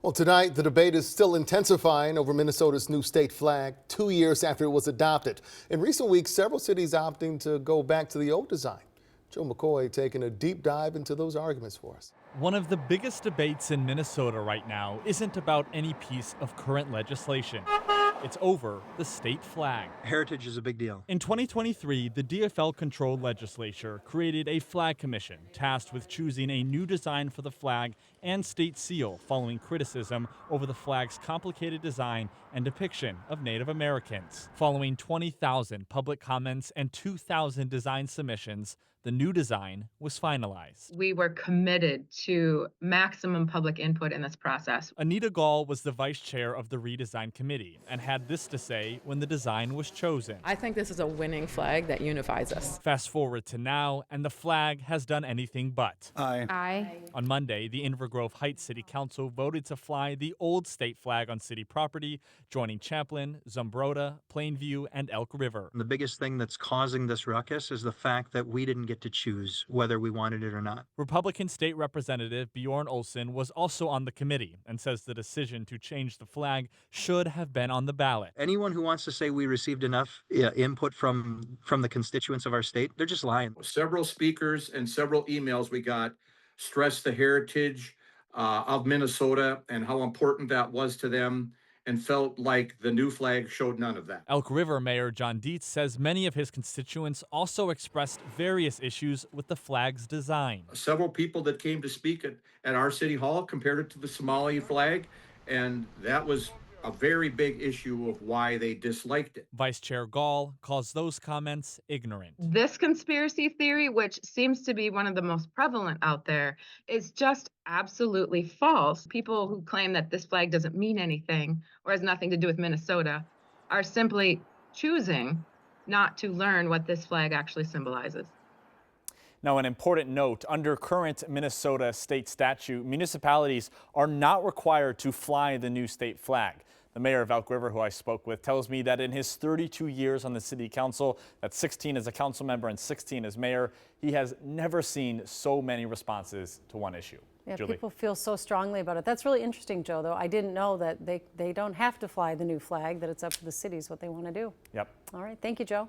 Well, tonight, the debate is still intensifying over Minnesota's new state flag 2 years after it was adopted. In recent weeks, several cities opting to go back to the old design. Joe McCoy taking a deep dive into those arguments for us. One of the biggest debates in Minnesota right now isn't about any piece of current legislation. It's over the state flag. Heritage is a big deal. In 2023, the DFL-controlled legislature created a flag commission tasked with choosing a new design for the flag and state seal following criticism over the flag's complicated design and depiction of Native Americans. Following 20,000 public comments and 2,000 design submissions, the new design was finalized. We were committed to maximum public input in this process. Anita Gall was the vice chair of the redesign committee and had this to say when the design was chosen. I think this is a winning flag that unifies us. Fast forward to now, and the flag has done anything but. Aye. On Monday, the Inver Grove Heights City Council voted to fly the old state flag on city property, joining Champlin, Zumbrota, Plainview, and Elk River. The biggest thing that's causing this ruckus is the fact that we didn't get to choose whether we wanted it or not. Republican State Representative Bjorn Olson was also on the committee and says the decision to change the flag should have been on the ballot. Anyone who wants to say we received enough input from the constituents of our state, they're just lying. Several speakers and several emails we got stressed the heritage of Minnesota and how important that was to them, and felt like the new flag showed none of that. Elk River Mayor John Dietz says many of his constituents also expressed various issues with the flag's design. Several people that came to speak at our city hall compared it to the Somali flag, and that was a very big issue of why they disliked it. Vice Chair Gall calls those comments ignorant. This conspiracy theory, which seems to be one of the most prevalent out there, is just absolutely false. People who claim that this flag doesn't mean anything or has nothing to do with Minnesota are simply choosing not to learn what this flag actually symbolizes. Now, an important note, under current Minnesota state statute, municipalities are not required to fly the new state flag. The mayor of Elk River, who I spoke with, tells me that in his 32 years on the city council, that's 16 as a council member and 16 as mayor, he has never seen so many responses to one issue. Yeah, Julie. people feel so strongly about it. That's really interesting, Joe, though. I didn't know that they don't have to fly the new flag, that it's up to the cities what they want to do. Yep. All right. Thank you, Joe.